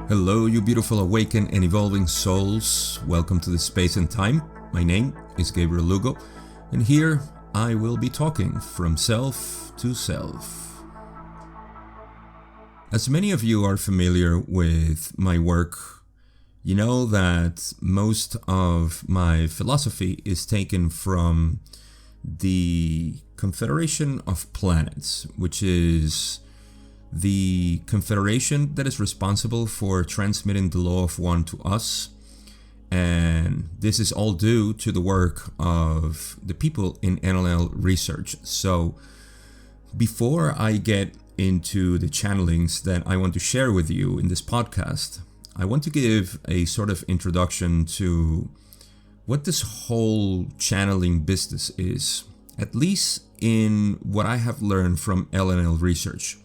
Hello, you beautiful awakened and evolving souls. Welcome to the space and time. My name is Gabriel Lugo, and here I will be talking from self to self. As many of you are familiar with my work, you know that most of my philosophy is taken from the Confederation of Planets, which is the confederation that is responsible for transmitting the law of one to us. And this is all due to the work of the people in NLL research. So before I get into the channelings that I want to share with you in this podcast, I want to give a sort of introduction to what this whole channeling business is, at least in what I have learned from LNL research.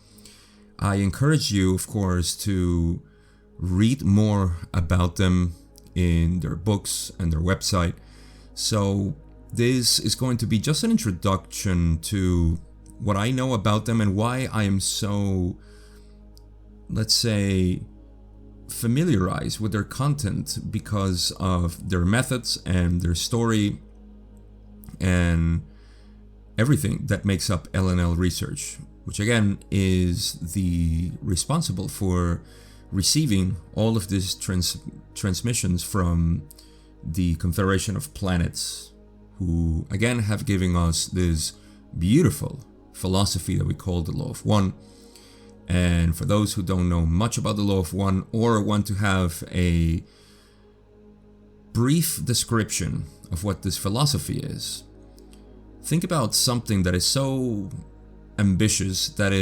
I encourage you, of course, to read more about them in their books and their website. So this is going to be just an introduction to what I know about them and why I am so, let's say, familiarized with their content because of their methods and their story and everything that makes up LNL research, which again is the responsible for receiving all of these transmissions from the Confederation of Planets, who again have given us this beautiful philosophy that we call the Law of One. And for those who don't know much about the Law of One or want to have a brief description of what this philosophy is, think about something that is so ambitious that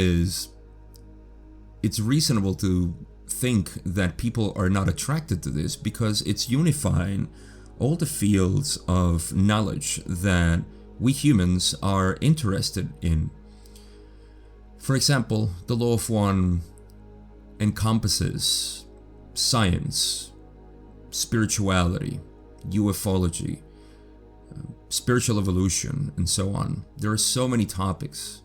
it's reasonable to think that people are not attracted to this because it's unifying all the fields of knowledge that we humans are interested in. For example, the Law of One encompasses science, spirituality, ufology, spiritual evolution, and so on. There are so many topics.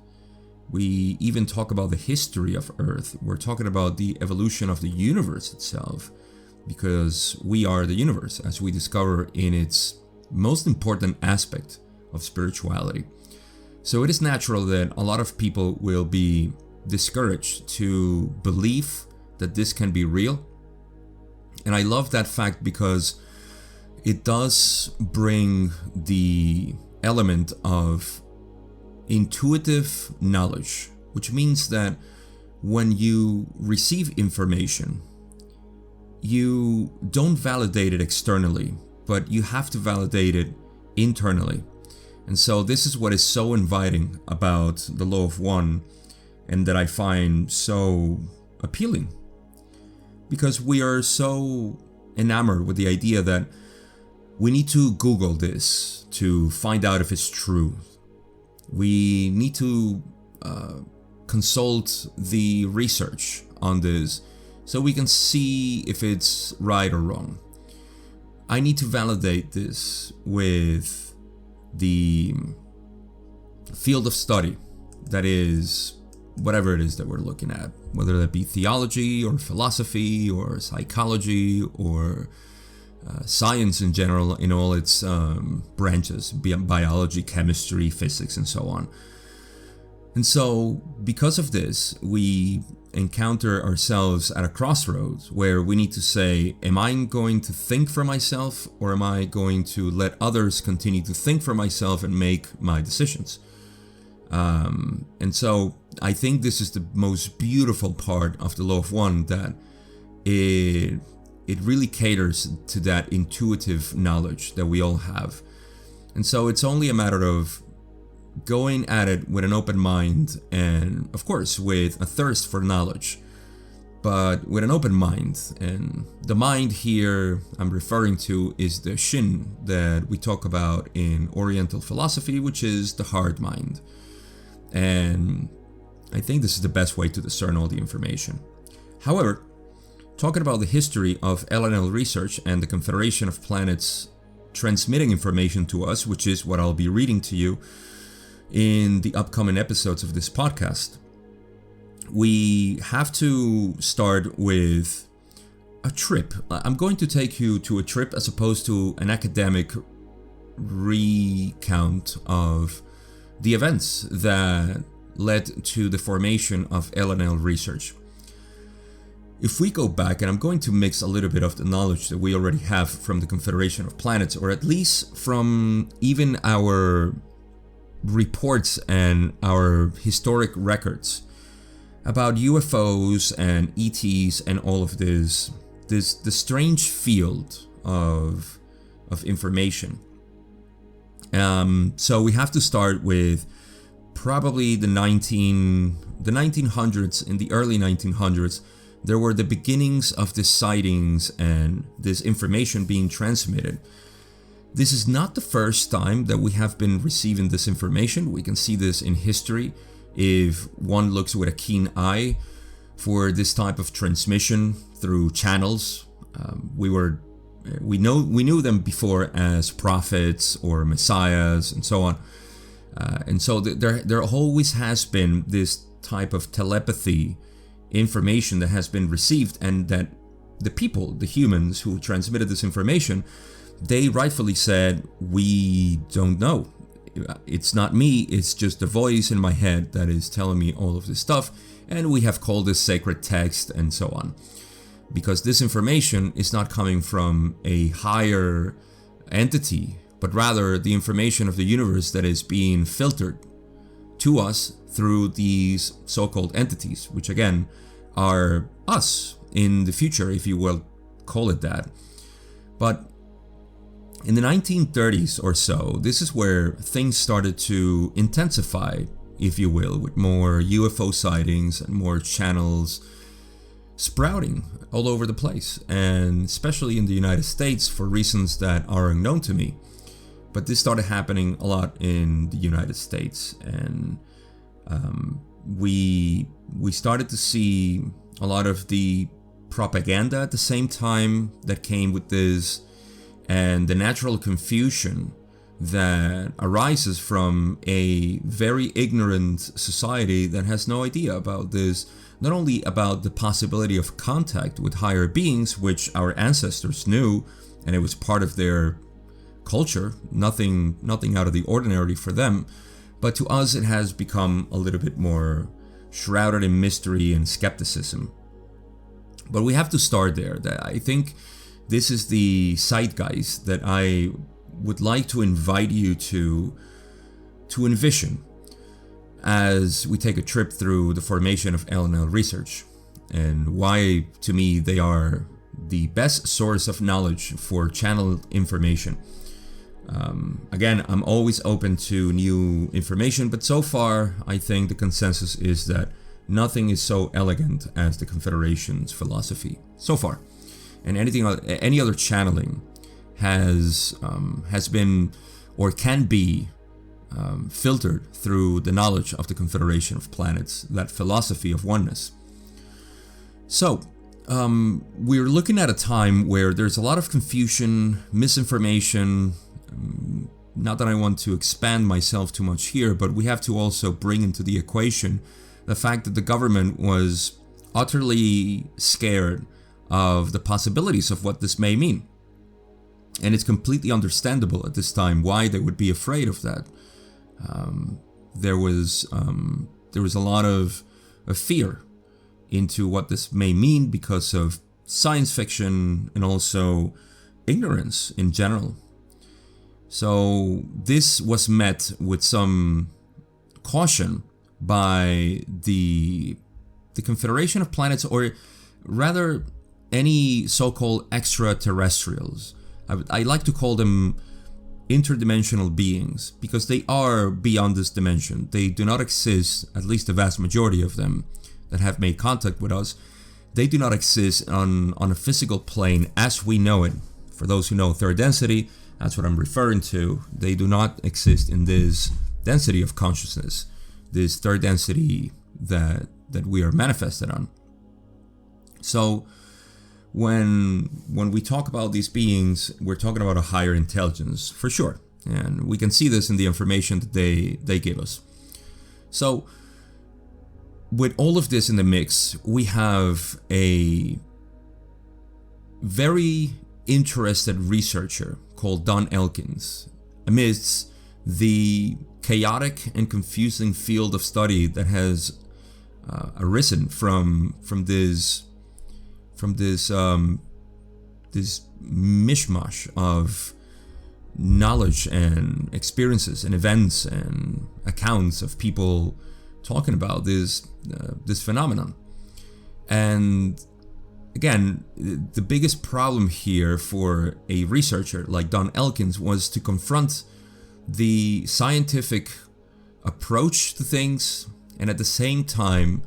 We even talk about the history of Earth. We're talking about the evolution of the universe itself, because we are the universe, as we discover in its most important aspect of spirituality. So it is natural that a lot of people will be discouraged to believe that this can be real. And I love that fact because it does bring the element of intuitive knowledge, which means that when you receive information, you don't validate it externally, but you have to validate it internally. And so this is what is so inviting about the Law of One, and that I find so appealing, because we are so enamored with the idea that we need to Google this to find out if it's true. We need to consult the research on this so we can see if it's right or wrong. I need to validate this with the field of study that is whatever it is that we're looking at, whether that be theology or philosophy or psychology or science in general, in all its branches, biology, chemistry, physics, and so on. And so because of this, we encounter ourselves at a crossroads where we need to say, am I going to think for myself, or am I going to let others continue to think for myself and make my decisions? And so I think this is the most beautiful part of the Law of One, that it really caters to that intuitive knowledge that we all have. And so it's only a matter of going at it with an open mind and, of course, with a thirst for knowledge, but with an open mind. And the mind here I'm referring to is the Shin that we talk about in Oriental philosophy, which is the hard mind. And I think this is the best way to discern all the information. However, talking about the history of LNL research and the Confederation of Planets transmitting information to us, which is what I'll be reading to you in the upcoming episodes of this podcast, we have to start with a trip. I'm going to take you to a trip as opposed to an academic recount of the events that led to the formation of LNL research. If we go back, and I'm going to mix a little bit of the knowledge that we already have from the Confederation of Planets, or at least from even our reports and our historic records about UFOs and ETs and all of this the strange field of information. So we have to start with probably the 1900s. In the early 1900s, there were the beginnings of the sightings and this information being transmitted. This is not the first time that we have been receiving this information. We can see this in history if one looks with a keen eye for this type of transmission through channels. We knew them before as prophets or messiahs and so on. And so there always has been this type of telepathy information that has been received, and that the people, the humans who transmitted this information, they rightfully said, we don't know. It's not me, it's just a voice in my head that is telling me all of this stuff, and we have called this sacred text and so on. Because this information is not coming from a higher entity, but rather the information of the universe that is being filtered to us through these so-called entities, which again are us in the future, if you will call it that. But in the 1930s or so, this is where things started to intensify, if you will, with more UFO sightings and more channels sprouting all over the place, and especially in the United States for reasons that are unknown to me. But this started happening a lot in the United States, and we started to see a lot of the propaganda at the same time that came with this, and the natural confusion that arises from a very ignorant society that has no idea about this, not only about the possibility of contact with higher beings, which our ancestors knew, and it was part of their culture, nothing out of the ordinary for them, but to us it has become a little bit more shrouded in mystery and skepticism. But we have to start there. I think this is the zeitgeist that I would like to invite you to envision as we take a trip through the formation of LNL research, and why, to me, they are the best source of knowledge for channel information. Again, I'm always open to new information, but so far I think the consensus is that nothing is so elegant as the Confederation's philosophy so far, and any other channeling has been or can be filtered through the knowledge of the Confederation of Planets, that philosophy of oneness. So we're looking at a time where there's a lot of confusion, misinformation. Not that I want to expand myself too much here, but we have to also bring into the equation the fact that the government was utterly scared of the possibilities of what this may mean. And it's completely understandable at this time why they would be afraid of that. There was a lot of fear into what this may mean because of science fiction and also ignorance in general. So this was met with some caution by the Confederation of Planets, or rather any so-called extraterrestrials. I like to call them interdimensional beings, because they are beyond this dimension. They do not exist, at least the vast majority of them that have made contact with us. They do not exist on a physical plane as we know it. For those who know third density, that's what I'm referring to. They do not exist in this density of consciousness, this third density that we are manifested on. So when we talk about these beings, we're talking about a higher intelligence for sure, and we can see this in the information that they give us. So with all of this in the mix, we have a very interested researcher called Don Elkins amidst the chaotic and confusing field of study that has arisen from this mishmash of knowledge and experiences and events and accounts of people talking about this phenomenon. And again, the biggest problem here for a researcher like Don Elkins was to confront the scientific approach to things and at the same time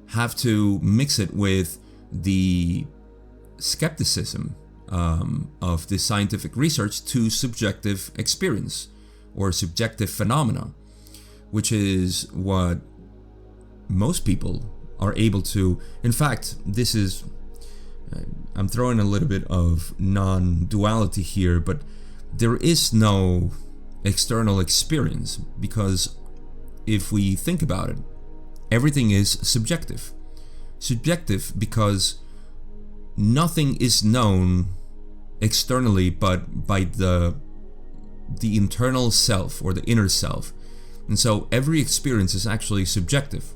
have to mix it with the skepticism of this scientific research to subjective experience or subjective phenomena, which is what most people are able to. In fact, this is, I'm throwing a little bit of non-duality here, but there is no external experience, because if we think about it, everything is subjective. Subjective because nothing is known externally but by the internal self or the inner self. And so every experience is actually subjective.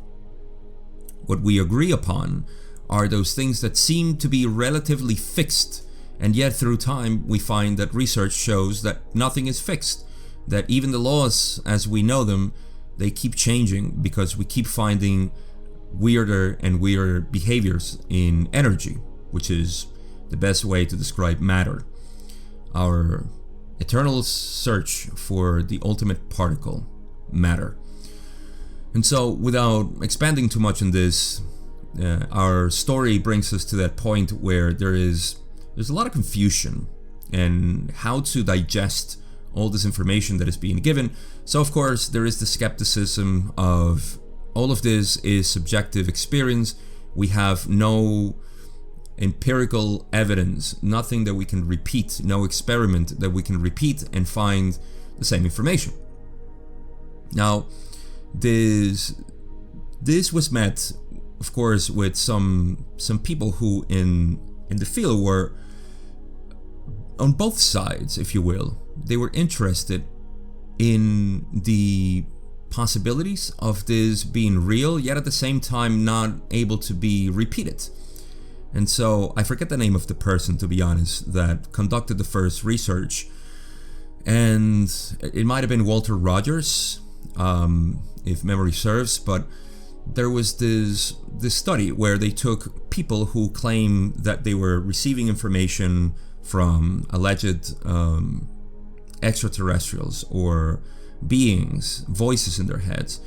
What we agree upon are those things that seem to be relatively fixed, and yet through time we find that research shows that nothing is fixed, that even the laws as we know them, they keep changing because we keep finding weirder and weirder behaviors in energy, which is the best way to describe matter, our eternal search for the ultimate particle, matter. And so, without expanding too much on this, our story brings us to that point where there's a lot of confusion and how to digest all this information that is being given. So of course there is the skepticism of all of this is subjective experience. We have no empirical evidence, nothing that we can repeat, no experiment that we can repeat and find the same information. Now this was met, of course, with some people who in the field were on both sides, if you will. They were interested in the possibilities of this being real, yet at the same time not able to be repeated. And so I forget the name of the person, to be honest, that conducted the first research, and it might have been Walter Rogers, if memory serves, but there was this study where they took people who claim that they were receiving information from alleged extraterrestrials or beings, voices in their heads.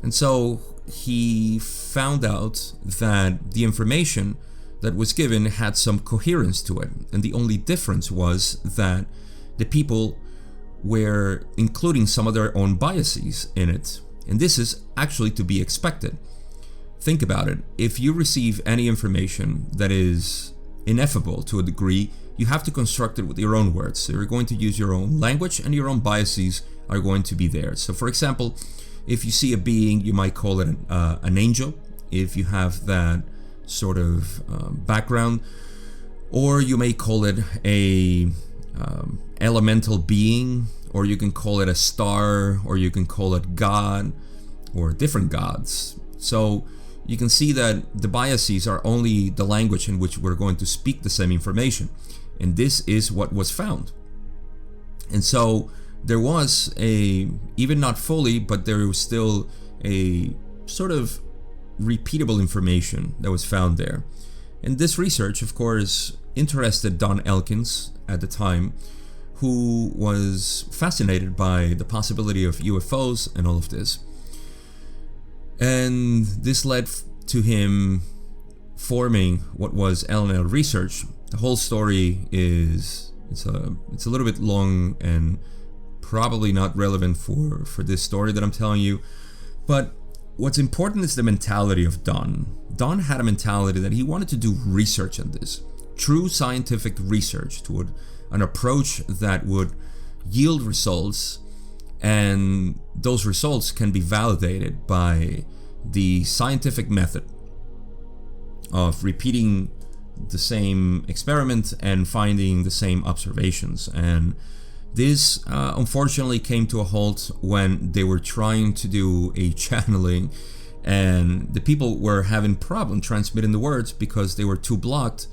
And so he found out that the information that was given had some coherence to it, and the only difference was that the people were including some of their own biases in it. And this is actually to be expected. Think about it. If you receive any information that is ineffable to a degree, you have to construct it with your own words. So you're going to use your own language, and your own biases are going to be there. So for example, if you see a being, you might call it an angel, if you have that sort of background, or you may call it a elemental being, or you can call it a star, or you can call it God, or different gods. So you can see that the biases are only the language in which we're going to speak the same information. And this is what was found. And so there was even not fully, but there was still a sort of repeatable information that was found there. And this research, of course, interested Don Elkins at the time, who was fascinated by the possibility of UFOs and all of this. And this led to him forming what was L&L Research. The whole story is it's a little bit long and probably not relevant for this story that I'm telling you. But what's important is the mentality of Don. Don had a mentality that he wanted to do research on this, true scientific research, toward an approach that would yield results, and those results can be validated by the scientific method of repeating the same experiment and finding the same observations. And this unfortunately came to a halt when they were trying to do a channeling, and the people were having problem transmitting the words because they were too blocked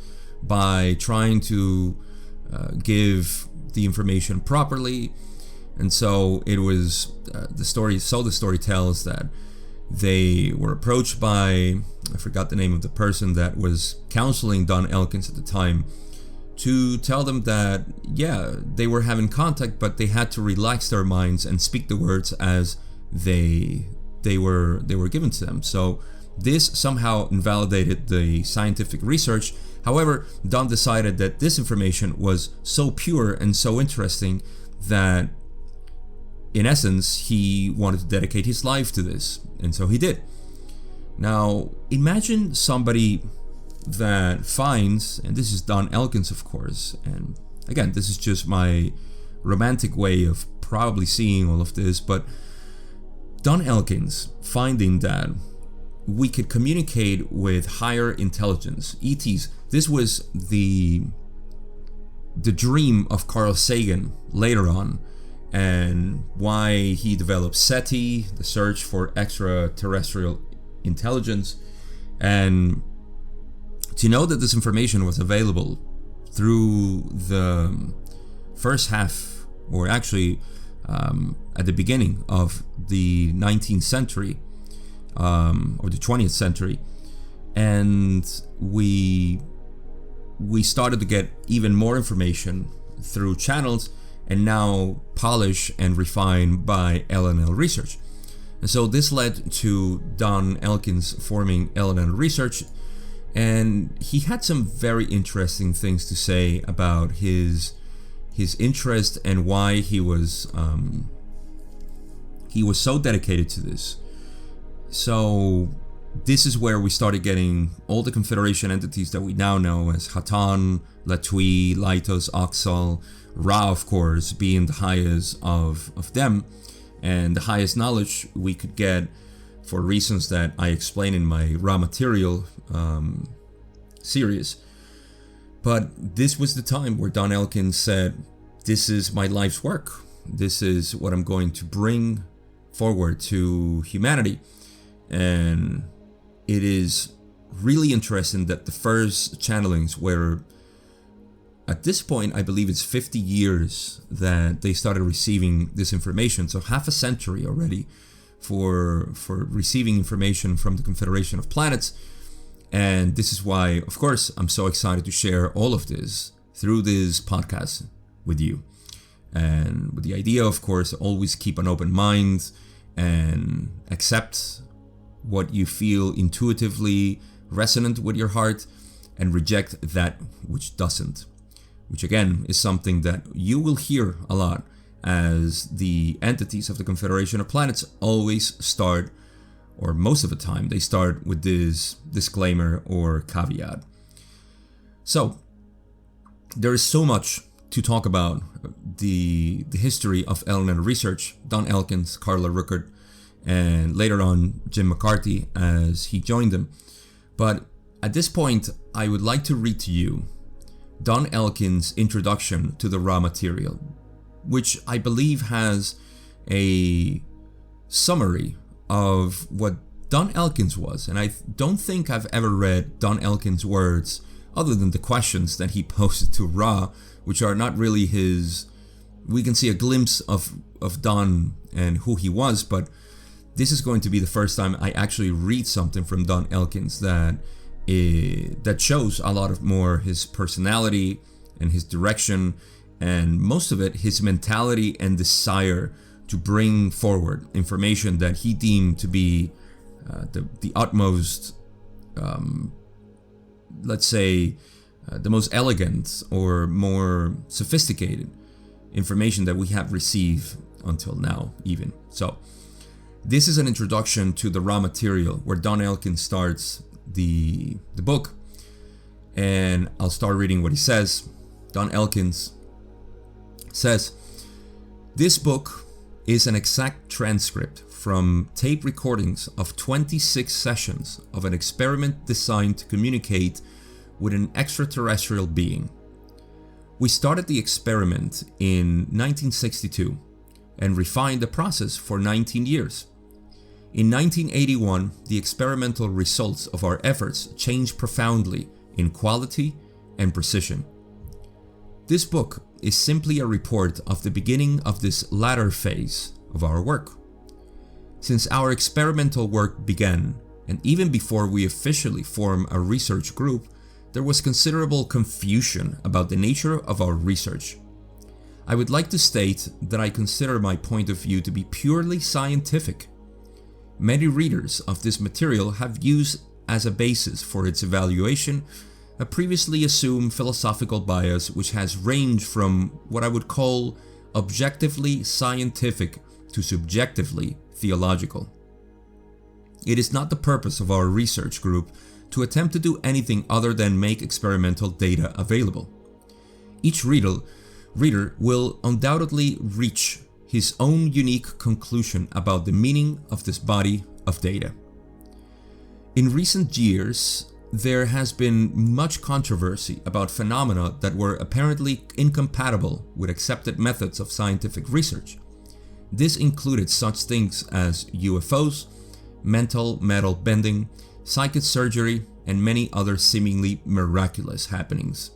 by trying to give the information properly. And so it was the story tells that they were approached by, I forgot the name of the person that was counseling Don Elkins at the time, to tell them that, yeah, they were having contact, but they had to relax their minds and speak the words as they were given to them. So this somehow invalidated the scientific research. However, Don decided that this information was so pure and so interesting that, in essence, he wanted to dedicate his life to this, and so he did. Now, imagine somebody that finds, and this is Don Elkins, of course, and again, this is just my romantic way of probably seeing all of this, but Don Elkins finding that we could communicate with higher intelligence, ETs. This was the dream of Carl Sagan later on, and why he developed SETI, the search for extraterrestrial intelligence. And to know that this information was available through the first half, or actually at the beginning of the 19th century, or the 20th century, and we started to get even more information through channels, and now polished and refined by LNL research. And so this led to Don Elkins forming LNL research, and he had some very interesting things to say about his interest and why he was so dedicated to this. So this is where we started getting all the Confederation entities that we now know as Hatan, Latui, Lytos, Oxal, Ra, of course, being the highest of them, and the highest knowledge we could get for reasons that I explain in my Ra material series. But this was the time where Don Elkins said, this is my life's work. This is what I'm going to bring forward to humanity. And it is really interesting that the first channelings were, at this point, I believe it's 50 years that they started receiving this information. So half a century already for receiving information from the Confederation of Planets. And this is why, of course, I'm so excited to share all of this through this podcast with you. And with the idea, of course, always keep an open mind and accept what you feel intuitively resonant with your heart, and reject that which doesn't. Which again is something that you will hear a lot, as the entities of the Confederation of Planets always start, or most of the time, they start with this disclaimer or caveat. So, there is so much to talk about the history of LNL research, Don Elkins, Carla Rueckert, and later on Jim McCarthy as he joined them. But at this point, I would like to read to you Don Elkins' introduction to the Ra material, which I believe has a summary of what Don Elkins was. And I don't think I've ever read Don Elkins' words other than the questions that he posed to Ra, which are not really his. We can see a glimpse of Don and who he was, but this is going to be the first time I actually read something from Don Elkins that shows a lot of more his personality and his direction, and most of it his mentality and desire to bring forward information that he deemed to be the utmost, let's say, the most elegant or more sophisticated information that we have received until now even. So this is an introduction to the Ra material where Don Elkins starts the book, and I'll start reading what he says. Don Elkins says, "This book is an exact transcript from tape recordings of 26 sessions of an experiment designed to communicate with an extraterrestrial being. We started the experiment in 1962 and refined the process for 19 years. In 1981, the experimental results of our efforts changed profoundly in quality and precision. This book is simply a report of the beginning of this latter phase of our work. Since our experimental work began, and even before we officially formed a research group, there was considerable confusion about the nature of our research. I would like to state that I consider my point of view to be purely scientific. Many readers of this material have used as a basis for its evaluation a previously assumed philosophical bias which has ranged from what I would call objectively scientific to subjectively theological. It is not the purpose of our research group to attempt to do anything other than make experimental data available. Each reader will undoubtedly reach his own unique conclusion about the meaning of this body of data. In recent years, there has been much controversy about phenomena that were apparently incompatible with accepted methods of scientific research. This included such things as UFOs, mental metal bending, psychic surgery, and many other seemingly miraculous happenings.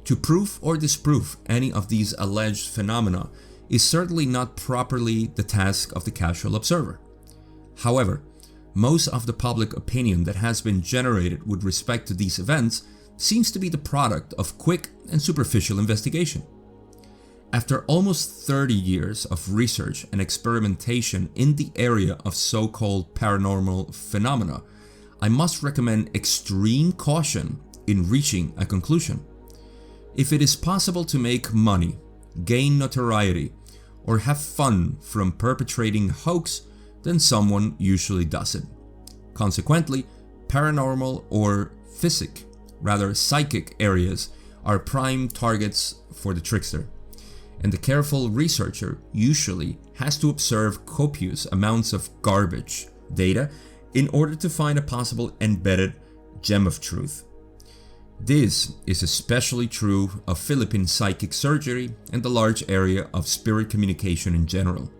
To prove or disprove any of these alleged phenomena is certainly not properly the task of the casual observer. However, most of the public opinion that has been generated with respect to these events seems to be the product of quick and superficial investigation. After almost 30 years of research and experimentation in the area of so-called paranormal phenomena, I must recommend extreme caution in reaching a conclusion. If it is possible to make money, gain notoriety, or have fun from perpetrating a hoax, then someone usually does it. Consequently, paranormal or psychic areas are prime targets for the trickster, and the careful researcher usually has to observe copious amounts of garbage data in order to find a possible embedded gem of truth. This is especially true of Philippine psychic surgery and the large area of spirit communication in general.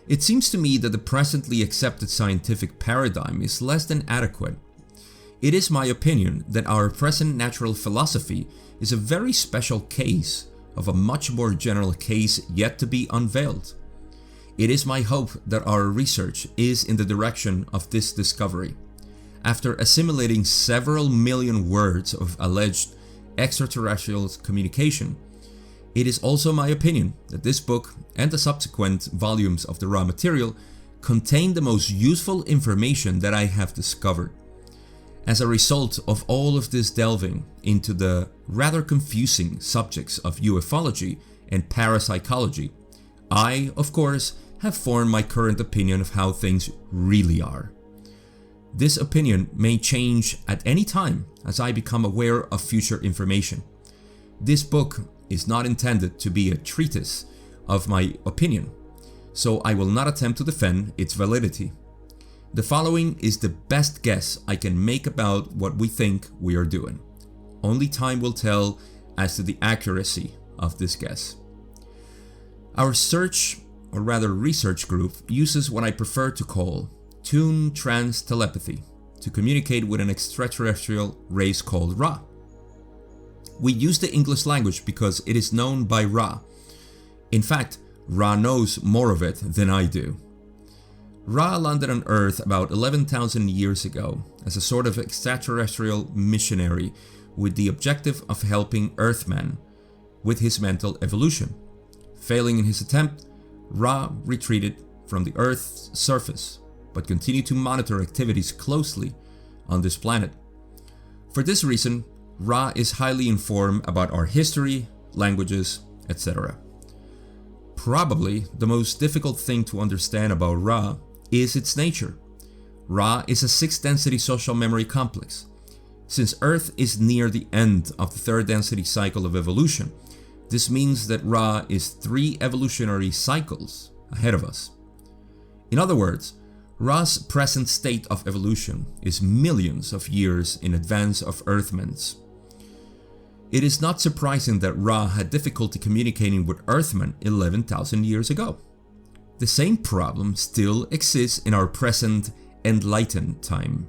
It seems to me that the presently accepted scientific paradigm is less than adequate. It is my opinion that our present natural philosophy is a very special case of a much more general case yet to be unveiled. It is my hope that our research is in the direction of this discovery. After assimilating several million words of alleged extraterrestrial communication, it is also my opinion that this book and the subsequent volumes of the raw material contain the most useful information that I have discovered. As a result of all of this delving into the rather confusing subjects of ufology and parapsychology, I, of course, have formed my current opinion of how things really are. This opinion may change at any time as I become aware of future information. This book is not intended to be a treatise of my opinion, so I will not attempt to defend its validity. The following is the best guess I can make about what we think we are doing. Only time will tell as to the accuracy of this guess. Our research group uses what I prefer to call tune trance telepathy to communicate with an extraterrestrial race called Ra. We use the English language because it is known by Ra. In fact, Ra knows more of it than I do. Ra landed on Earth about 11,000 years ago as a sort of extraterrestrial missionary with the objective of helping Earthmen with his mental evolution. Failing in his attempt, Ra retreated from the Earth's surface, but continued to monitor activities closely on this planet. For this reason, Ra is highly informed about our history, languages, etc. Probably the most difficult thing to understand about Ra is its nature. Ra is a 6th density social memory complex. Since Earth is near the end of the 3rd density cycle of evolution, this means that Ra is 3 evolutionary cycles ahead of us. In other words, Ra's present state of evolution is millions of years in advance of Earthmen's. It is not surprising that Ra had difficulty communicating with Earthmen 11,000 years ago. The same problem still exists in our present enlightened time.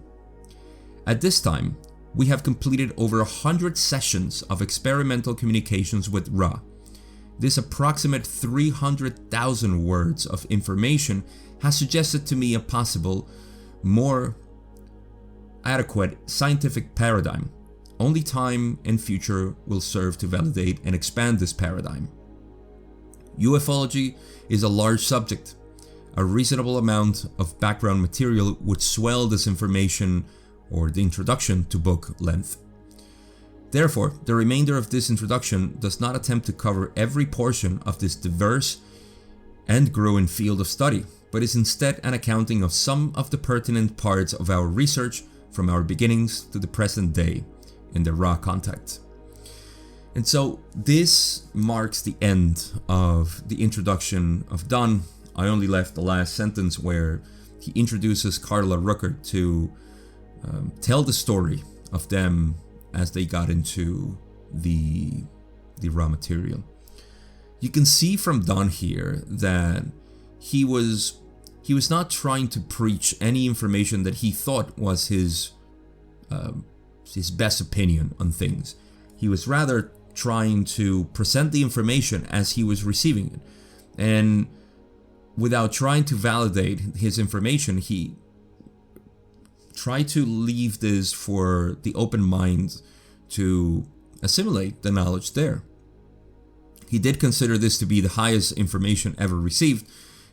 At this time, we have completed over 100 sessions of experimental communications with Ra. This approximate 300,000 words of information has suggested to me a possible, more adequate scientific paradigm. Only time and future will serve to validate and expand this paradigm. Ufology is a large subject. A reasonable amount of background material would swell this information or the introduction to book length. Therefore, the remainder of this introduction does not attempt to cover every portion of this diverse and growing field of study, but is instead an accounting of some of the pertinent parts of our research from our beginnings to the present day in the Ra contact. And so this marks the end of the introduction of Don. I only left the last sentence where he introduces Carla Rucker to tell the story of them as they got into the raw material. You can see from Don here that he was not trying to preach any information that he thought was his best opinion on things. He was rather trying to present the information as he was receiving it, and without trying to validate his information, he tried to leave this for the open mind to assimilate the knowledge there. He did consider this to be the highest information ever received,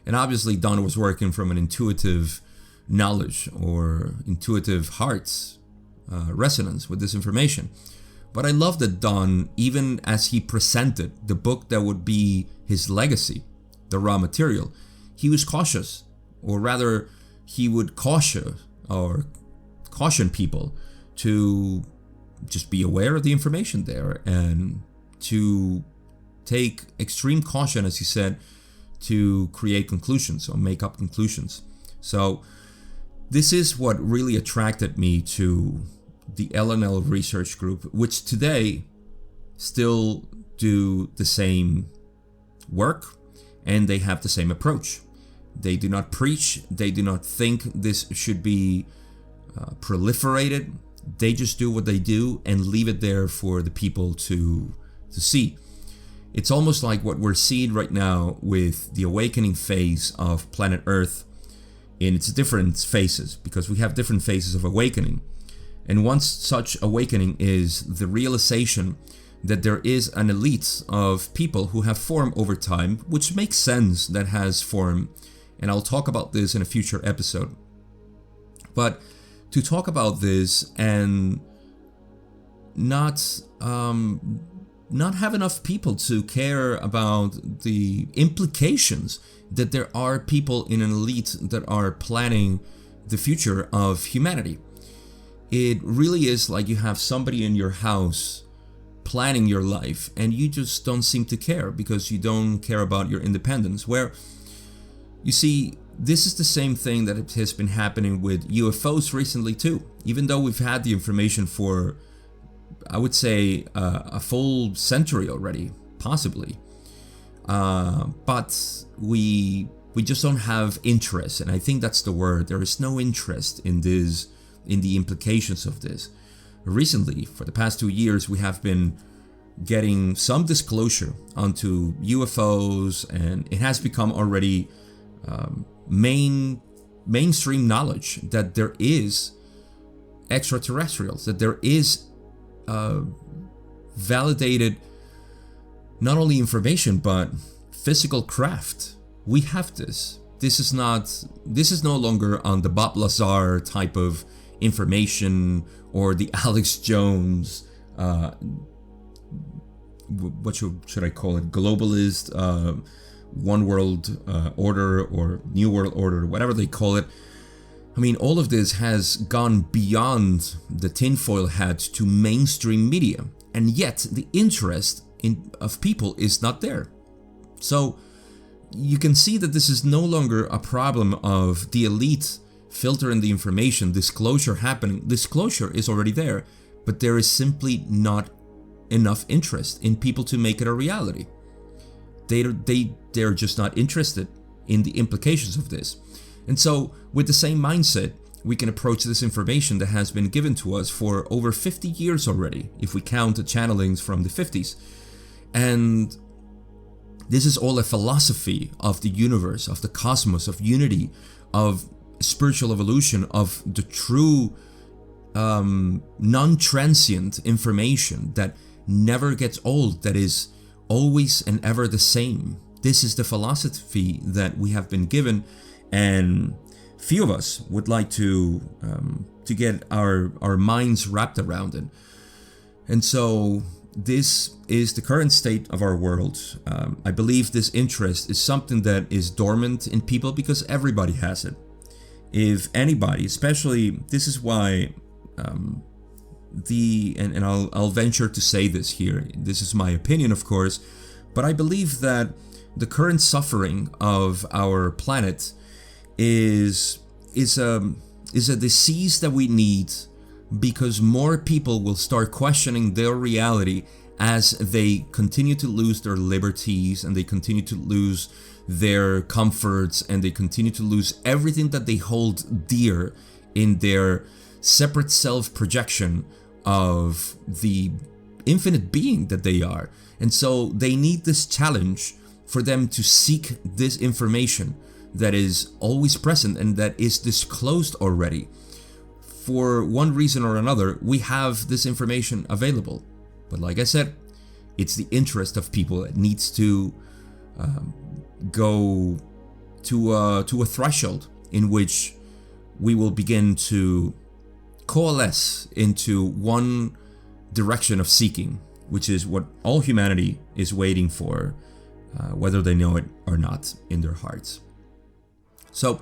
and obviously Don was working from an intuitive knowledge or intuitive heart resonance with this information. But I love that Don, even as he presented the book that would be his legacy, the raw material, he was cautious, or rather he would caution people to just be aware of the information there and to take extreme caution, as he said, to create conclusions or make up conclusions. So this is what really attracted me to the LNL research group, which today still do the same work and they have the same approach. They do not preach. They do not think this should be proliferated. They just do what they do and leave it there for the people to see. It's almost like what we're seeing right now with the awakening phase of planet Earth in its different phases, because we have different phases of awakening. And one such awakening is the realization that there is an elite of people who have formed over time, which makes sense that has formed. And I'll talk about this in a future episode. But to talk about this and not have enough people to care about the implications that there are people in an elite that are planning the future of humanity. It really is like you have somebody in your house planning your life and you just don't seem to care because you don't care about your independence. Where, you see, this is the same thing that has been happening with UFOs recently too. Even though we've had the information for, I would say, a full century already, possibly. But we just don't have interest, and I think that's the word. There is no interest in this, in the implications of this. Recently, for the past 2 years, we have been getting some disclosure onto UFOs, and it has become already mainstream knowledge that there is extraterrestrials, that there is validated not only information but physical craft. We have this. This is no longer on the Bob Lazar type of information or the Alex Jones what should I call it, globalist one world order or new world order, whatever they call it. I mean, all of this has gone beyond the tinfoil hat to mainstream media, and yet the interest of people is not there. So you can see that this is no longer a problem of the elite filtering the information, disclosure happening. Disclosure is already there, but there is simply not enough interest in people to make it a reality. They're just not interested in the implications of this. And so with the same mindset, we can approach this information that has been given to us for over 50 years already, if we count the channelings from the 50s. And this is all a philosophy of the universe, of the cosmos, of unity, of spiritual evolution, of the true non-transient information that never gets old, that is always and ever the same. This is the philosophy that we have been given, and few of us would like to get our minds wrapped around it. And so this is the current state of our world. I believe this interest is something that is dormant in people because everybody has it. If anybody, especially, this is why I'll venture to say this here. This is my opinion, of course, but I believe that the current suffering of our planet is a disease that we need, because more people will start questioning their reality as they continue to lose their liberties, and they continue to lose their comforts, and they continue to lose everything that they hold dear in their separate self-projection of the infinite being that they are. And so they need this challenge for them to seek this information that is always present and that is disclosed already. For one reason or another, we have this information available. But like I said, it's the interest of people that needs to go to a threshold in which we will begin to coalesce into one direction of seeking, which is what all humanity is waiting for, whether they know it or not in their hearts. So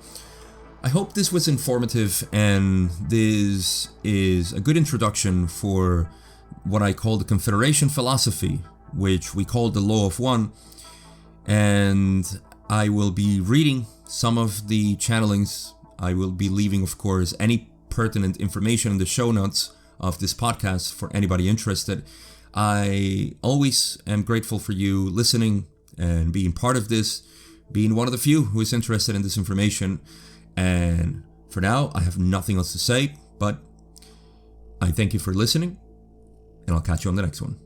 I hope this was informative, and this is a good introduction for what I call the Confederation philosophy, which we call the Law of One. And I will be reading some of the channelings. I will be leaving, of course, any pertinent information in the show notes of this podcast for anybody interested. I always am grateful for you listening and being part of this, being one of the few who is interested in this information. And for now, I have nothing else to say, but I thank you for listening, and I'll catch you on the next one.